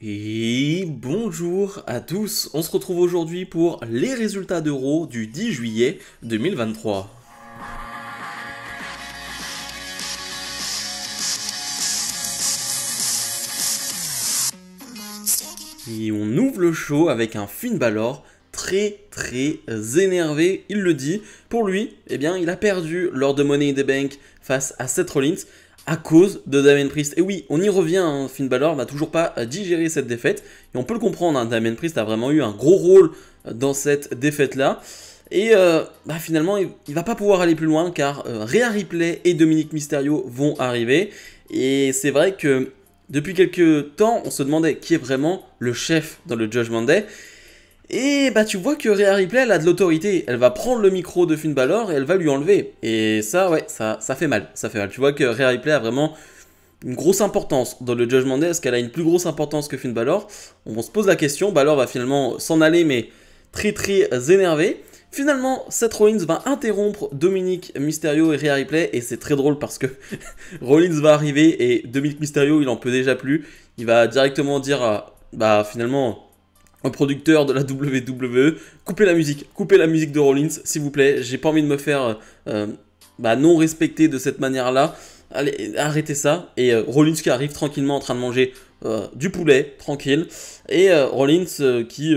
Et bonjour à tous, on se retrouve aujourd'hui pour les résultats d'Euro du 10 juillet 2023. Et on ouvre le show avec un Finn Balor très énervé, il le dit. Pour lui, eh bien, il a perdu lors de Money in the Bank face à Seth Rollins à cause de Damien Priest. Et oui, on y revient, hein, Finn Balor n'a toujours pas digéré cette défaite. Et on peut le comprendre, hein, Damien Priest a vraiment eu un gros rôle dans cette défaite-là. Et finalement, il va pas pouvoir aller plus loin car Rhea Ripley et Dominic Mysterio vont arriver. Et c'est vrai que depuis quelques temps, on se demandait qui est vraiment le chef dans le Judgment Day. Et tu vois que Rhea Ripley, elle a de l'autorité. Elle va prendre le micro de Finn Balor et elle va lui enlever. Et ça, ouais, ça fait mal. Ça fait mal. Tu vois que Rhea Ripley a vraiment une grosse importance dans le Judgment Day. Est-ce qu'elle a une plus grosse importance que Finn Balor? On se pose la question. Balor va finalement s'en aller, mais très énervé. Finalement, Seth Rollins va interrompre Dominic Mysterio et Rhea Ripley. Et c'est très drôle parce que Rollins va arriver et Dominic Mysterio, il en peut déjà plus. Il va directement dire, finalement, au producteur de la WWE, coupez la musique de Rollins, s'il vous plaît. J'ai pas envie de me faire non respecter de cette manière-là. Allez, arrêtez ça. Et Rollins qui arrive tranquillement en train de manger du poulet, tranquille. Et Rollins qui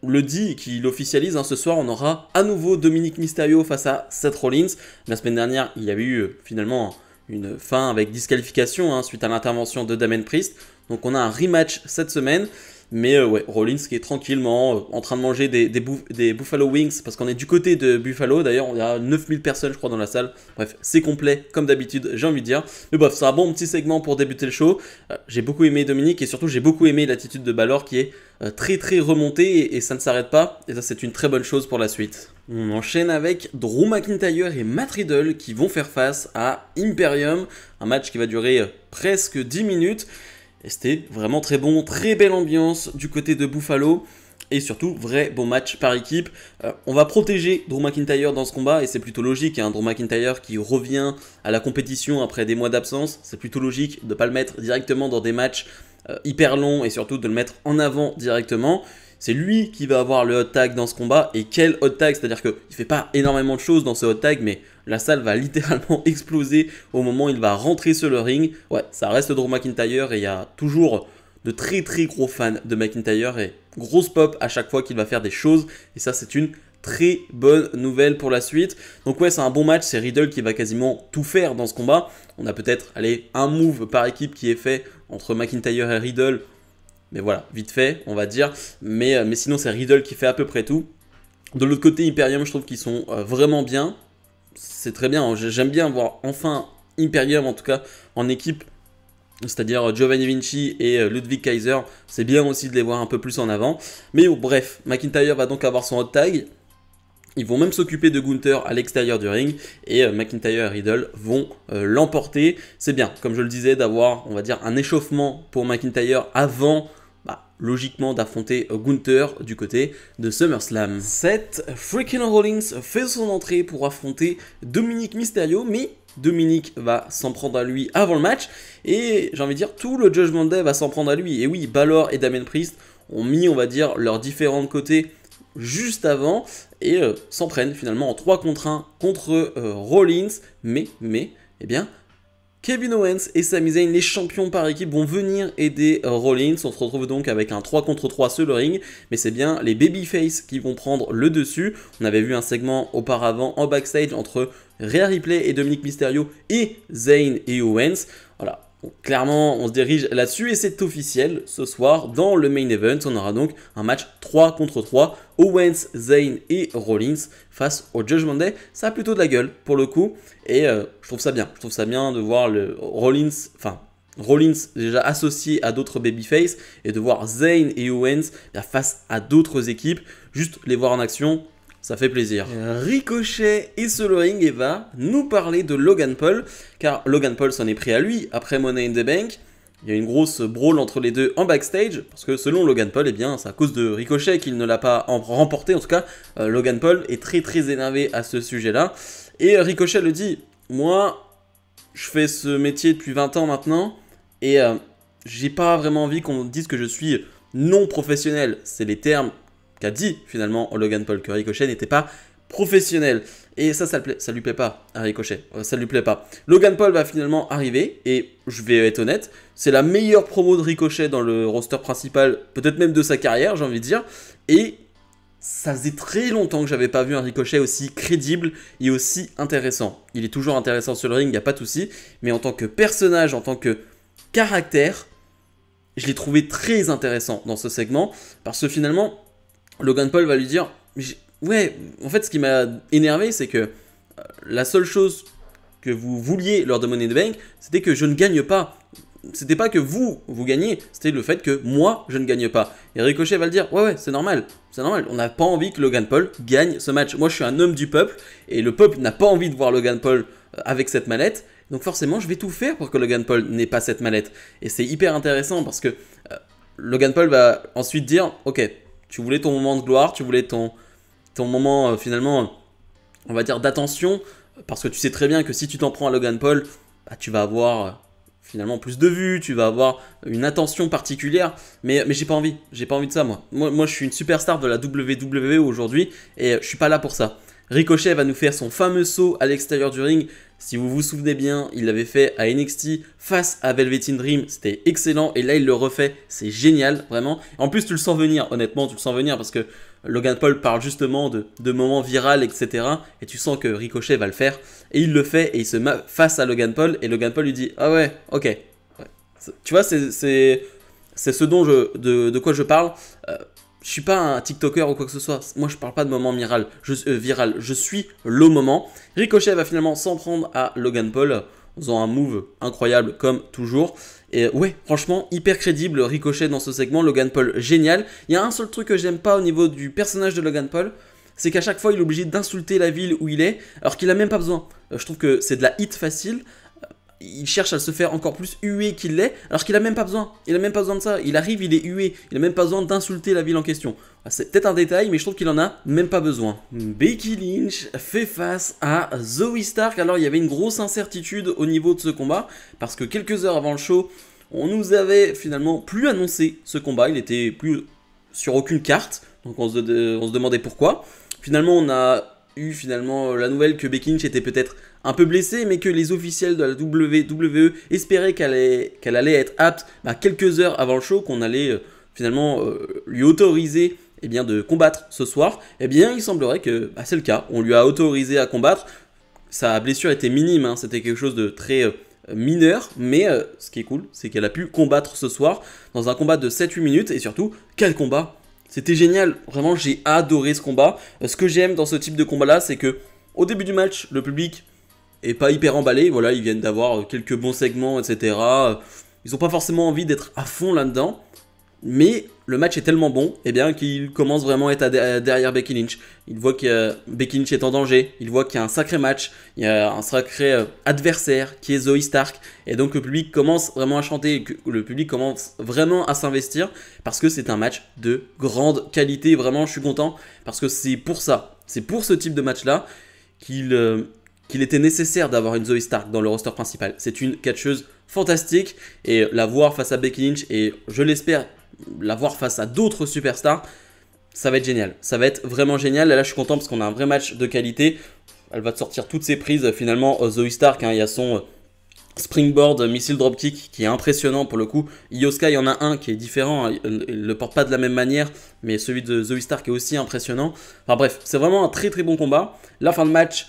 le dit et qui l'officialise, hein, ce soir on aura à nouveau Dominic Mysterio face à Seth Rollins. La semaine dernière, il y avait eu finalement une fin avec disqualification suite à l'intervention de Damien Priest. Donc on a un rematch cette semaine. Mais Rollins qui est tranquillement en train de manger des Buffalo Wings, parce qu'on est du côté de Buffalo, d'ailleurs on a 9000 personnes je crois dans la salle. Bref, c'est complet comme d'habitude, j'ai envie de dire. Mais bref, c'est un bon petit segment pour débuter le show. J'ai beaucoup aimé Dominique et surtout j'ai beaucoup aimé l'attitude de Balor qui est très remontée et ça ne s'arrête pas. Et ça c'est une très bonne chose pour la suite. On enchaîne avec Drew McIntyre et Matt Riddle qui vont faire face à Imperium. Un match qui va durer presque 10 minutes. Et c'était vraiment très bon, très belle ambiance du côté de Buffalo. Et surtout, vrai bon match par équipe. On va protéger Drew McIntyre dans ce combat. Et c'est plutôt logique, hein, Drew McIntyre qui revient à la compétition après des mois d'absence. C'est plutôt logique de ne pas le mettre directement dans des matchs hyper longs. Et surtout de le mettre en avant directement. C'est lui qui va avoir le hot tag dans ce combat. Et quel hot tag! C'est-à-dire qu'il ne fait pas énormément de choses dans ce hot tag, mais la salle va littéralement exploser au moment où il va rentrer sur le ring. Ouais, ça reste Drew McIntyre et il y a toujours de très gros fans de McIntyre et grosse pop à chaque fois qu'il va faire des choses. Et ça, c'est une très bonne nouvelle pour la suite. Donc ouais, c'est un bon match. C'est Riddle qui va quasiment tout faire dans ce combat. On a peut-être, un move par équipe qui est fait entre McIntyre et Riddle. Mais voilà, vite fait, on va dire. Mais sinon, c'est Riddle qui fait à peu près tout. De l'autre côté, Imperium, je trouve qu'ils sont vraiment bien. C'est très bien, j'aime bien voir enfin Imperium, en tout cas en équipe. C'est-à-dire Giovanni Vinci et Ludwig Kaiser. C'est bien aussi de les voir un peu plus en avant. Mais bref, McIntyre va donc avoir son hot tag. Ils vont même s'occuper de Gunther à l'extérieur du ring. Et McIntyre et Riddle vont l'emporter. C'est bien, comme je le disais, d'avoir, on va dire, un échauffement pour McIntyre avant, logiquement, d'affronter Gunther du côté de SummerSlam. Seth freaking Rollins fait son entrée pour affronter Dominic Mysterio, mais Dominic va s'en prendre à lui avant le match. Et j'ai envie de dire, tout le Judgment Day va s'en prendre à lui. Et oui, Balor et Damien Priest ont mis, on va dire, leurs différents côtés juste avant et s'en prennent finalement en 3 contre 1 contre Rollins. Mais, eh bien, Kevin Owens et Sami Zayn, les champions par équipe, vont venir aider Rollins. On se retrouve donc avec un 3 contre 3 sur le ring. Mais c'est bien les babyface qui vont prendre le dessus. On avait vu un segment auparavant en backstage entre Rhea Ripley et Dominic Mysterio et Zayn et Owens. Voilà. Donc, clairement, on se dirige là-dessus et c'est officiel. Ce soir, dans le main event, on aura donc un match 3 contre 3. Owens, Zayn et Rollins face au Judgment Day. Ça a plutôt de la gueule pour le coup. Et je trouve ça bien. Je trouve ça bien de voir le Rollins déjà associé à d'autres babyface et de voir Zayn et Owens face à d'autres équipes. Juste les voir en action. Ça fait plaisir. Ricochet est sur le ring et va nous parler de Logan Paul, car Logan Paul s'en est pris à lui après Money in the Bank. Il y a une grosse brawl entre les deux en backstage, parce que selon Logan Paul, eh bien, c'est à cause de Ricochet qu'il ne l'a pas remporté. En tout cas, Logan Paul est très énervé à ce sujet-là. Et Ricochet le dit, moi, je fais ce métier depuis 20 ans maintenant, et j'ai pas vraiment envie qu'on dise que je suis non professionnel. C'est les termes qu'a dit finalement Logan Paul, que Ricochet n'était pas professionnel. Et ça lui plaît pas à Ricochet. Ça lui plaît pas. Logan Paul va finalement arriver, et je vais être honnête, c'est la meilleure promo de Ricochet dans le roster principal, peut-être même de sa carrière, j'ai envie de dire. Et ça faisait très longtemps que j'avais pas vu un Ricochet aussi crédible et aussi intéressant. Il est toujours intéressant sur le ring, il n'y a pas de souci. Mais en tant que personnage, en tant que caractère, je l'ai trouvé très intéressant dans ce segment. Parce que finalement, Logan Paul va lui dire... Ouais, en fait, ce qui m'a énervé, c'est que la seule chose que vous vouliez lors de Money in the Bank, c'était que je ne gagne pas. C'était pas que vous gagnez, c'était le fait que moi, je ne gagne pas. Et Ricochet va le dire, ouais, c'est normal. C'est normal, on n'a pas envie que Logan Paul gagne ce match. Moi, je suis un homme du peuple, et le peuple n'a pas envie de voir Logan Paul avec cette mallette. Donc forcément, je vais tout faire pour que Logan Paul n'ait pas cette mallette. Et c'est hyper intéressant, parce que Logan Paul va ensuite dire, ok, tu voulais ton moment de gloire, tu voulais ton moment finalement, on va dire d'attention, parce que tu sais très bien que si tu t'en prends à Logan Paul, bah, tu vas avoir finalement plus de vues, tu vas avoir une attention particulière, mais j'ai pas envie de ça moi. Moi je suis une superstar de la WWE aujourd'hui, et je suis pas là pour ça. Ricochet va nous faire son fameux saut à l'extérieur du ring. Si vous vous souvenez bien, il l'avait fait à NXT face à Velveteen Dream, c'était excellent, et là il le refait, c'est génial, vraiment. En plus tu le sens venir, honnêtement tu le sens venir, parce que Logan Paul parle justement de moments virals, etc. Et tu sens que Ricochet va le faire, et il le fait, et il se met face à Logan Paul, et Logan Paul lui dit « Ah ouais, ok. Ouais. » Tu vois, c'est ce dont de quoi je parle. Je suis pas un TikToker ou quoi que ce soit. Moi, je parle pas de moment viral. Je suis le moment. Ricochet va finalement s'en prendre à Logan Paul en faisant un move incroyable comme toujours. Et ouais, franchement, hyper crédible Ricochet dans ce segment. Logan Paul, génial. Il y a un seul truc que j'aime pas au niveau du personnage de Logan Paul, c'est qu'à chaque fois, il est obligé d'insulter la ville où il est, alors qu'il a même pas besoin. Je trouve que c'est de la hit facile. Il cherche à se faire encore plus hué qu'il l'est, alors qu'il a même pas besoin. Il a même pas besoin de ça. Il arrive, il est hué. Il a même pas besoin d'insulter la ville en question. C'est peut-être un détail, mais je trouve qu'il en a même pas besoin. Becky Lynch fait face à Zoey Stark. Alors, il y avait une grosse incertitude au niveau de ce combat, parce que quelques heures avant le show, on nous avait finalement plus annoncé ce combat. Il était plus sur aucune carte, donc on se demandait pourquoi. Finalement, on a eu la nouvelle que Becky Lynch était peut-être un peu blessée, mais que les officiels de la WWE espéraient qu'elle allait être apte quelques heures avant le show, qu'on allait finalement lui autoriser de combattre ce soir. Eh bien, il semblerait que c'est le cas. On lui a autorisé à combattre. Sa blessure était minime, hein, c'était quelque chose de très mineur, mais ce qui est cool, c'est qu'elle a pu combattre ce soir dans un combat de 7-8 minutes, et surtout, quel combat! C'était génial, vraiment j'ai adoré ce combat. Ce que j'aime dans ce type de combat là, c'est que au début du match, le public est pas hyper emballé, voilà, ils viennent d'avoir quelques bons segments, etc. Ils n'ont pas forcément envie d'être à fond là-dedans, mais le match est tellement bon qu'ils commencent vraiment à être derrière Becky Lynch. Ils voient que Becky Lynch est en danger, ils voient qu'il y a un sacré match, il y a un sacré adversaire qui est Zoey Stark, et donc le public commence vraiment à chanter, le public commence vraiment à s'investir, parce que c'est un match de grande qualité. Vraiment je suis content, parce que c'est pour ça, c'est pour ce type de match là qu'il était nécessaire d'avoir une Zoey Stark dans le roster principal. C'est une catcheuse fantastique, et la voir face à Becky Lynch, et je l'espère la voir face à d'autres superstars, ça va être génial. Ça va être vraiment génial. Et là, je suis content parce qu'on a un vrai match de qualité. Elle va te sortir toutes ses prises. Finalement, Zoey Stark, hein, il y a son springboard missile dropkick qui est impressionnant pour le coup. Io Sky, il y en a un qui est différent. Il ne le porte pas de la même manière, mais celui de Zoey Stark est aussi impressionnant. Enfin bref, c'est vraiment un très très bon combat. La fin de match,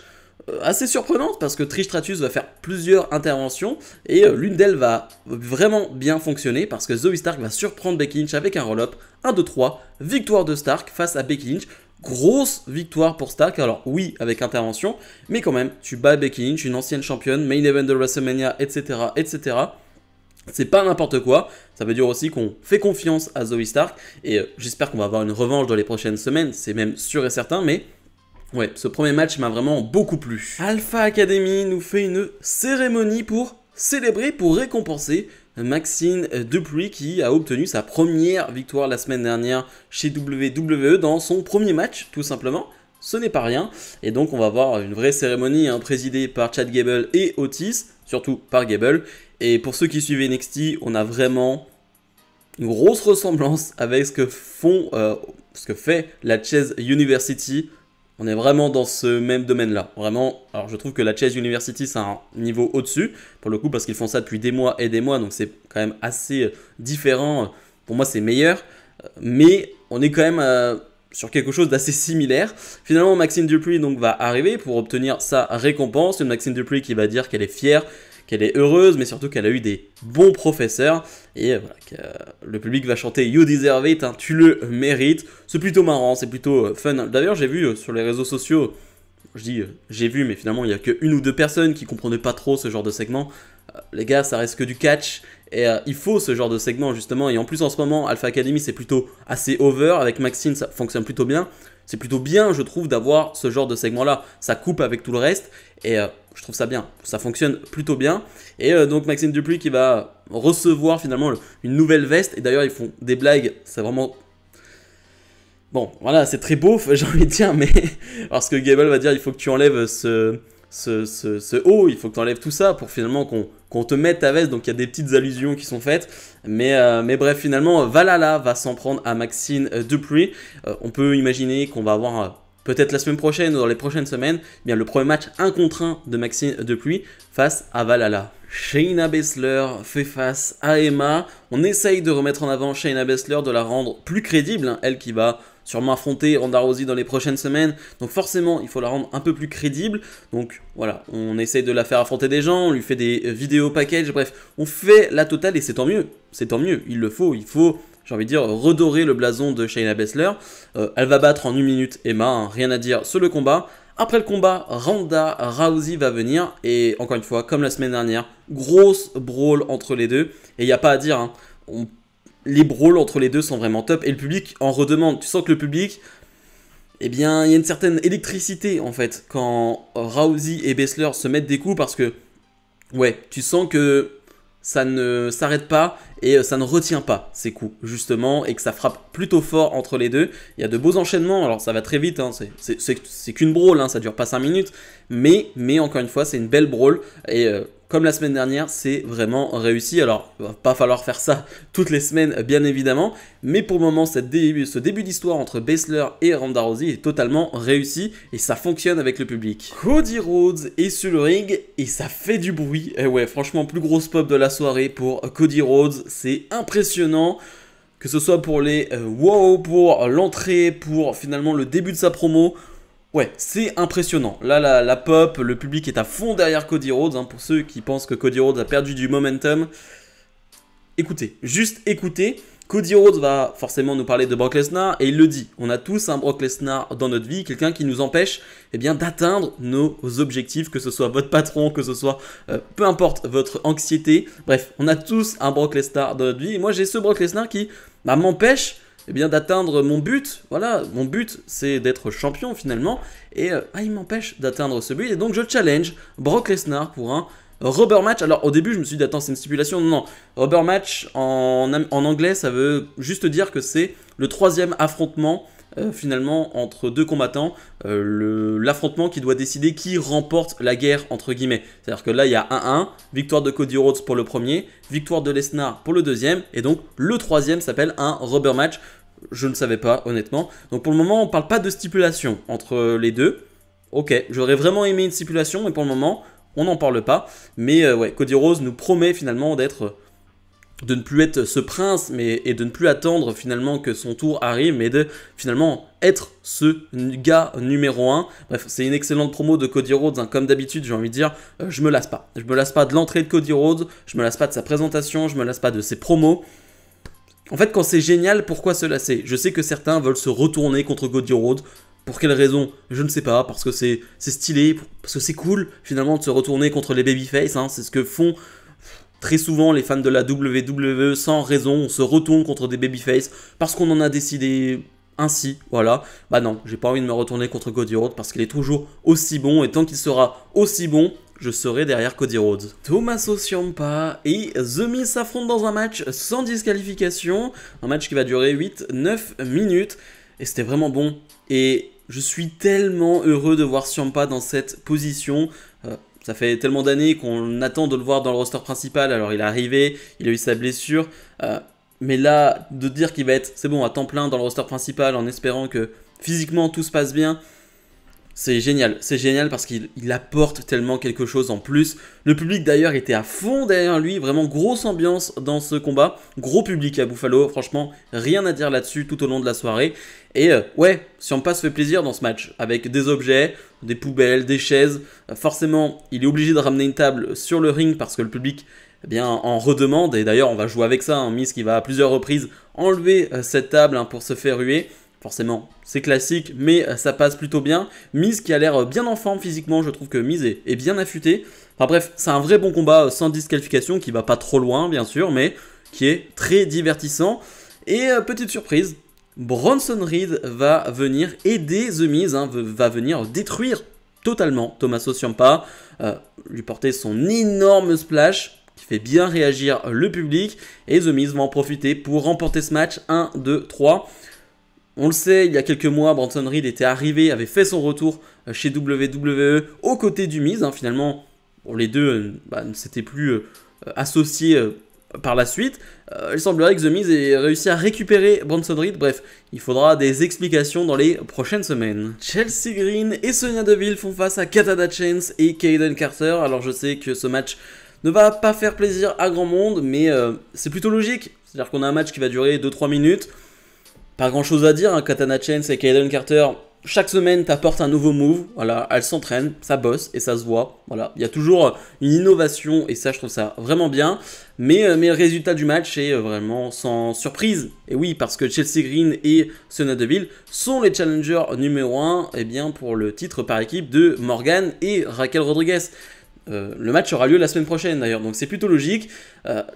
assez surprenante, parce que Trish Stratus va faire plusieurs interventions, et l'une d'elles va vraiment bien fonctionner, parce que Zoey Stark va surprendre Becky Lynch avec un roll-up. 1, 2, 3, victoire de Stark face à Becky Lynch. Grosse victoire pour Stark, alors oui, avec intervention, mais quand même, tu bats Becky Lynch, une ancienne championne, main event de WrestleMania, etc., etc. C'est pas n'importe quoi. Ça veut dire aussi qu'on fait confiance à Zoey Stark, et j'espère qu'on va avoir une revanche dans les prochaines semaines, c'est même sûr et certain, mais ouais, ce premier match m'a vraiment beaucoup plu. Alpha Academy nous fait une cérémonie pour célébrer, pour récompenser Maxxine Dupri, qui a obtenu sa première victoire la semaine dernière chez WWE dans son premier match, tout simplement. Ce n'est pas rien, et donc on va avoir une vraie cérémonie présidée par Chad Gable et Otis, surtout par Gable. Et pour ceux qui suivent NXT, on a vraiment une grosse ressemblance avec ce que fait la Chase University. On est vraiment dans ce même domaine-là. Vraiment, alors je trouve que la Chase University, c'est un niveau au-dessus, pour le coup, parce qu'ils font ça depuis des mois et des mois, donc c'est quand même assez différent. Pour moi, c'est meilleur, mais on est quand même sur quelque chose d'assez similaire. Finalement, Maxine Dupree donc, va arriver pour obtenir sa récompense. Une Maxine Dupree qui va dire qu'elle est fière, qu'elle est heureuse, mais surtout qu'elle a eu des bons professeurs. Et voilà, que le public va chanter You deserve it, hein, tu le mérites. C'est plutôt marrant, c'est plutôt fun. D'ailleurs, j'ai vu sur les réseaux sociaux, je dis j'ai vu, mais finalement, il n'y a qu'une ou deux personnes qui comprenaient pas trop ce genre de segment. Les gars, ça reste que du catch. Et il faut ce genre de segment justement. Et en plus, en ce moment, Alpha Academy, c'est plutôt assez over. Avec Maxine, ça fonctionne plutôt bien. C'est plutôt bien, je trouve, d'avoir ce genre de segment-là. Ça coupe avec tout le reste. Et je trouve ça bien. Ça fonctionne plutôt bien. Et donc, Maxime Dupree qui va recevoir finalement une nouvelle veste. Et d'ailleurs, ils font des blagues. C'est vraiment... Bon, voilà, c'est très beau, j'ai envie de dire. Mais parce que Gable va dire, il faut que tu enlèves ce haut, il faut que tu enlèves tout ça pour finalement qu'on te mette ta veste. Donc il y a des petites allusions qui sont faites. Mais bref, finalement, Valhalla va s'en prendre à Maxine Dupree. On peut imaginer qu'on va avoir peut-être la semaine prochaine ou dans les prochaines semaines, eh bien, le premier match 1 contre 1 de Maxine Dupree face à Valhalla. Shayna Baszler fait face à Emma. On essaye de remettre en avant Shayna Baszler, de la rendre plus crédible, hein, elle qui va sûrement affronter Ronda Rousey dans les prochaines semaines. Donc forcément, il faut la rendre un peu plus crédible. Donc voilà, on essaye de la faire affronter des gens, on lui fait des vidéos package, bref, on fait la totale et c'est tant mieux. C'est tant mieux, il faut, j'ai envie de dire, redorer le blason de Shayna Baszler. Elle va battre en 1 minute Emma, hein, rien à dire sur le combat. Après le combat, Ronda Rousey va venir et encore une fois, comme la semaine dernière, grosse brawl entre les deux. Et il n'y a pas à dire, hein, les brawls entre les deux sont vraiment top et le public en redemande. Tu sens que le public, eh bien, il y a une certaine électricité en fait quand Rousey et Baszler se mettent des coups parce que, ouais, tu sens que ça ne s'arrête pas et ça ne retient pas ces coups justement et que ça frappe plutôt fort entre les deux. Il y a de beaux enchaînements, alors ça va très vite, hein, c'est qu'une brawl, hein, ça dure pas 5 minutes, mais encore une fois c'est une belle brawl et comme la semaine dernière, c'est vraiment réussi. Alors, il va pas falloir faire ça toutes les semaines, bien évidemment. Mais pour le moment, ce début d'histoire entre Baszler et Ronda Rousey est totalement réussi. Et ça fonctionne avec le public. Cody Rhodes est sur le ring et ça fait du bruit. Et ouais, franchement, plus grosse pop de la soirée pour Cody Rhodes. C'est impressionnant. Que ce soit pour les wow, pour l'entrée, pour finalement le début de sa promo. Ouais, c'est impressionnant. Là, la pop, le public est à fond derrière Cody Rhodes. Hein, pour ceux qui pensent que Cody Rhodes a perdu du momentum, écoutez, juste écoutez. Cody Rhodes va forcément nous parler de Brock Lesnar et il le dit. On a tous un Brock Lesnar dans notre vie, quelqu'un qui nous empêche bien d'atteindre nos objectifs, que ce soit votre patron, que ce soit peu importe votre anxiété. Bref, on a tous un Brock Lesnar dans notre vie. Et moi, j'ai ce Brock Lesnar qui m'empêche bien d'atteindre mon but. Voilà, mon but c'est d'être champion finalement et il m'empêche d'atteindre ce but et donc je challenge Brock Lesnar pour un rubber match. Alors au début je me suis dit attends, c'est une stipulation, non, rubber match en anglais ça veut juste dire que c'est le 3e affrontement finalement entre deux combattants, l'affrontement qui doit décider qui remporte la guerre entre guillemets. C'est-à-dire que là il y a 1-1, victoire de Cody Rhodes pour le premier, victoire de Lesnar pour le deuxième et donc le 3e s'appelle un rubber match. Je ne savais pas honnêtement. Donc pour le moment on parle pas de stipulation entre les deux. Ok, j'aurais vraiment aimé une stipulation mais pour le moment on n'en parle pas. Mais ouais, Cody Rhodes nous promet finalement de ne plus être ce prince et de ne plus attendre finalement que son tour arrive, mais de finalement être ce gars numéro 1. Bref, c'est une excellente promo de Cody Rhodes, hein. Comme d'habitude, j'ai envie de dire, je me lasse pas. Je me lasse pas de l'entrée de Cody Rhodes, je me lasse pas de sa présentation, je me lasse pas de ses promos. En fait, quand c'est génial, pourquoi se lasser? Je sais que certains veulent se retourner contre Cody Rhodes. Pour quelle raison? Je ne sais pas, parce que c'est stylé, parce que c'est cool finalement de se retourner contre les babyface, hein. C'est ce que font très souvent les fans de la WWE sans raison, on se retourne contre des babyface parce qu'on en a décidé ainsi, voilà. Bah non, j'ai pas envie de me retourner contre Cody Rhodes parce qu'il est toujours aussi bon et tant qu'il sera aussi bon, je serai derrière Cody Rhodes. Tommaso Ciampa et The Miz s'affrontent dans un match sans disqualification, un match qui va durer 8-9 minutes et c'était vraiment bon. Et je suis tellement heureux de voir Ciampa dans cette position. Ça fait tellement d'années qu'on attend de le voir dans le roster principal. Alors il est arrivé, il a eu sa blessure. Mais là, de dire qu'il va être, c'est bon, à temps plein dans le roster principal en espérant que physiquement tout se passe bien, c'est génial parce qu'il apporte tellement quelque chose en plus. Le public d'ailleurs était à fond derrière lui, vraiment grosse ambiance dans ce combat. Gros public à Buffalo, franchement, rien à dire là-dessus tout au long de la soirée. Et ouais, Ciampa se fait plaisir dans ce match, avec des objets, des poubelles, des chaises. Forcément, il est obligé de ramener une table sur le ring parce que le public eh bien, en redemande. Et d'ailleurs, on va jouer avec ça, hein. Miz qui va à plusieurs reprises enlever cette table hein, pour se faire huer. Forcément, c'est classique, mais ça passe plutôt bien. Miz qui a l'air bien en forme physiquement, je trouve que Miz est bien affûté. Enfin bref, c'est un vrai bon combat sans disqualification, qui va pas trop loin bien sûr, mais qui est très divertissant. Et petite surprise, Bronson Reed va venir aider The Miz, hein, va venir détruire totalement Tommaso Ciampa, lui porter son énorme splash, qui fait bien réagir le public, et The Miz va en profiter pour remporter ce match 1, 2, 3. On le sait, il y a quelques mois, Bronson Reed était arrivé, avait fait son retour chez WWE aux côtés du Miz. Hein, finalement, bon, les deux ne s'étaient plus associés par la suite. Il semblerait que The Miz ait réussi à récupérer Bronson Reed. Bref, il faudra des explications dans les prochaines semaines. Chelsea Green et Sonya Deville font face à Katada Chance et Kayden Carter. Alors je sais que ce match ne va pas faire plaisir à grand monde, mais c'est plutôt logique. C'est-à-dire qu'on a un match qui va durer 2-3 minutes. Pas grand chose à dire, hein. Katana Chance et Kayden Carter, chaque semaine t'apportent un nouveau move, voilà, elles s'entraînent, ça bosse et ça se voit, voilà, il y a toujours une innovation et ça je trouve ça vraiment bien, mais le résultat du match est vraiment sans surprise, et oui parce que Chelsea Green et Sonya Deville sont les challengers numéro 1 eh bien, pour le titre par équipe de Morgan et Raquel Rodriguez. Le match aura lieu la semaine prochaine d'ailleurs, donc c'est plutôt logique.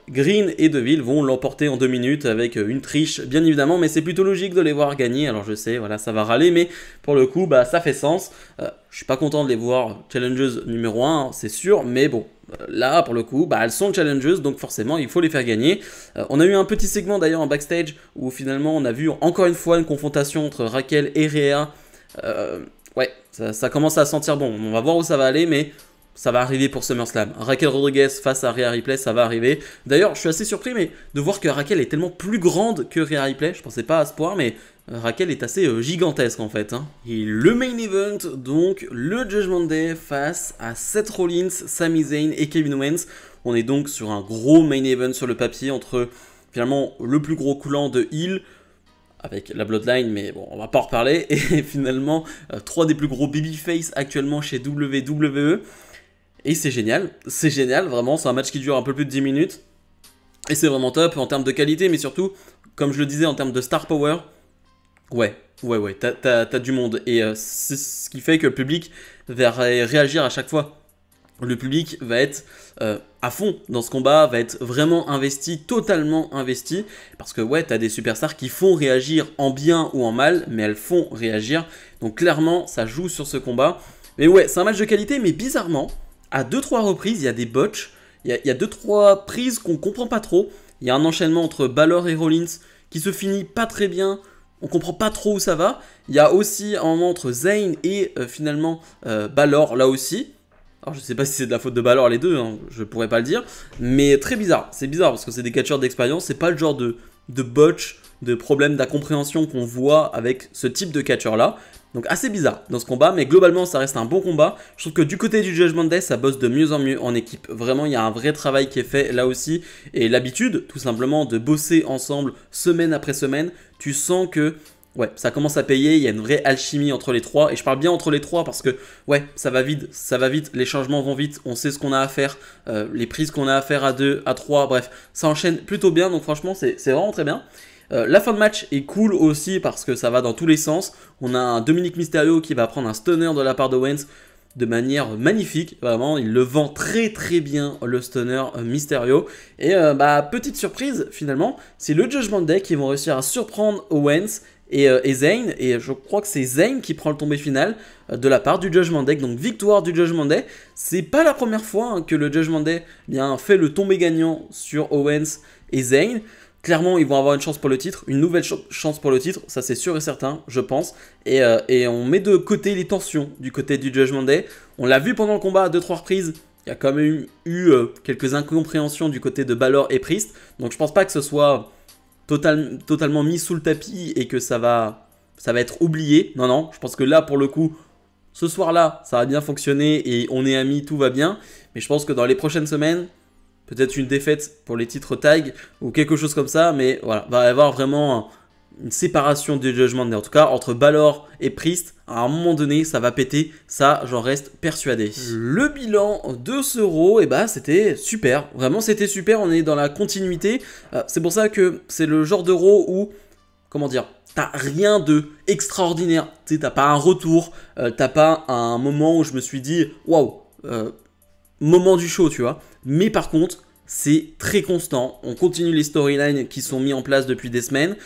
Green et Deville vont l'emporter en 2 minutes avec une triche bien évidemment, mais c'est plutôt logique de les voir gagner. Alors je sais, voilà, ça va râler, mais pour le coup, ça fait sens. Je suis pas content de les voir challengers numéro 1, c'est sûr, mais bon, là pour le coup, elles sont challengers, donc forcément il faut les faire gagner. On a eu un petit segment d'ailleurs en backstage où finalement on a vu encore une fois une confrontation entre Raquel et Rhea. Ouais, ça commence à sentir bon, on va voir où ça va aller, mais ça va arriver pour SummerSlam. Raquel Rodriguez face à Rhea Ripley, ça va arriver. D'ailleurs, je suis assez surpris de voir que Raquel est tellement plus grande que Rhea Ripley. Je pensais pas à ce point, mais Raquel est assez gigantesque en fait. Hein. Et le main event, donc le Judgment Day face à Seth Rollins, Sami Zayn et Kevin Owens. On est donc sur un gros main event sur le papier entre finalement le plus gros coulant de heel, avec la Bloodline, mais bon, on va pas en reparler. Et finalement, 3 des plus gros babyface actuellement chez WWE. Et c'est génial, vraiment, c'est un match qui dure un peu plus de 10 minutes. Et c'est vraiment top en termes de qualité, mais surtout, comme je le disais, en termes de star power, ouais, t'as du monde. Et c'est ce qui fait que le public va réagir à chaque fois. Le public va être à fond dans ce combat, va être vraiment investi, totalement investi. Parce que ouais, t'as des superstars qui font réagir en bien ou en mal, mais elles font réagir. Donc clairement, ça joue sur ce combat. Mais ouais, c'est un match de qualité, mais bizarrement, à 2-3 reprises, il y a des botches, il y a 2-3 prises qu'on comprend pas trop. Il y a un enchaînement entre Balor et Rollins qui se finit pas très bien, on comprend pas trop où ça va. Il y a aussi un moment entre Zayn et finalement Balor là aussi. Alors je sais pas si c'est de la faute de Balor les deux, hein, je pourrais pas le dire, mais très bizarre. C'est bizarre parce que c'est des catcheurs d'expérience, c'est pas le genre de botch, de problème d'incompréhension qu'on voit avec ce type de catcheur là. Donc assez bizarre dans ce combat, mais globalement ça reste un bon combat. Je trouve que du côté du Judgment Day, ça bosse de mieux en mieux en équipe. Vraiment, il y a un vrai travail qui est fait là aussi. Et l'habitude, tout simplement, de bosser ensemble semaine après semaine, tu sens que ouais, ça commence à payer, il y a une vraie alchimie entre les trois. Et je parle bien entre les trois parce que ouais, ça va vite, les changements vont vite, on sait ce qu'on a à faire, les prises qu'on a à faire à 2, à 3, bref, ça enchaîne plutôt bien. Donc franchement, c'est vraiment très bien. La fin de match est cool aussi parce que ça va dans tous les sens. On a un Dominic Mysterio qui va prendre un stunner de la part d'Owens de manière magnifique. Vraiment, il le vend très très bien le stunner Mysterio. Et petite surprise finalement, c'est le Judgment Day qui vont réussir à surprendre Owens et Zayn. Et je crois que c'est Zayn qui prend le tombé final de la part du Judgment Day. Donc victoire du Judgment Day. C'est pas la première fois que le Judgment Day fait le tombé gagnant sur Owens et Zayn. Clairement, ils vont avoir une chance pour le titre, une nouvelle chance pour le titre, ça c'est sûr et certain, je pense. Et on met de côté les tensions du côté du Judgment Day. On l'a vu pendant le combat à 2-3 reprises, il y a quand même eu quelques incompréhensions du côté de Balor et Priest. Donc je pense pas que ce soit totalement mis sous le tapis et que ça va être oublié. Non, non, je pense que là, pour le coup, ce soir-là, ça a bien fonctionné et on est amis, tout va bien. Mais je pense que dans les prochaines semaines, peut-être une défaite pour les titres tag ou quelque chose comme ça. Mais voilà, va y avoir vraiment une séparation du Judgment Day. En tout cas, entre Balor et Priest, à un moment donné, ça va péter. Ça, j'en reste persuadé. Le bilan de ce Raw, c'était super. Vraiment, c'était super. On est dans la continuité. C'est pour ça que c'est le genre de Raw où, comment dire, t'as rien de extraordinaire. Tu sais, t'as pas un retour. T'as pas un moment où je me suis dit, waouh, moment du show, tu vois. Mais par contre, c'est très constant. On continue les storylines qui sont mis en place depuis des semaines.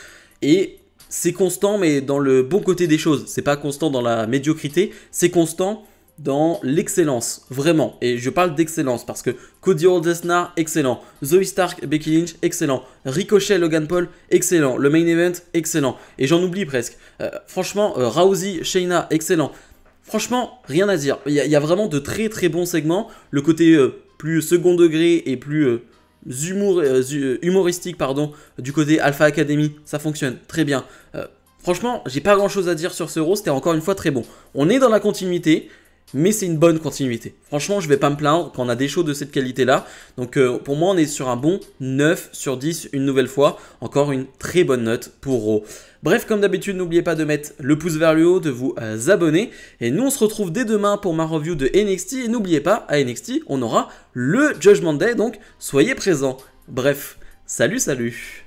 Et c'est constant, mais dans le bon côté des choses. C'est pas constant dans la médiocrité, c'est constant dans l'excellence, vraiment. Et je parle d'excellence parce que Cody Rhodes, excellent. Zoe Stark, Becky Lynch, excellent. Ricochet, Logan Paul, excellent. Le main event, excellent. Et j'en oublie presque. Franchement, Rousey, Shayna, excellent. Franchement, rien à dire. Il y a vraiment de très très bons segments. Le côté plus second degré et plus humoristique du côté Alpha Academy, ça fonctionne très bien. Franchement, j'ai pas grand chose à dire sur ce Raw, c'était encore une fois très bon. On est dans la continuité, mais c'est une bonne continuité. Franchement, je vais pas me plaindre quand on a des shows de cette qualité-là. Donc pour moi, on est sur un bon 9 sur 10 une nouvelle fois. Encore une très bonne note pour Raw. Bref, comme d'habitude, n'oubliez pas de mettre le pouce vers le haut, de vous abonner. Et nous, on se retrouve dès demain pour ma review de NXT. Et n'oubliez pas, à NXT, on aura le Judgment Day, donc soyez présents. Bref, salut, salut.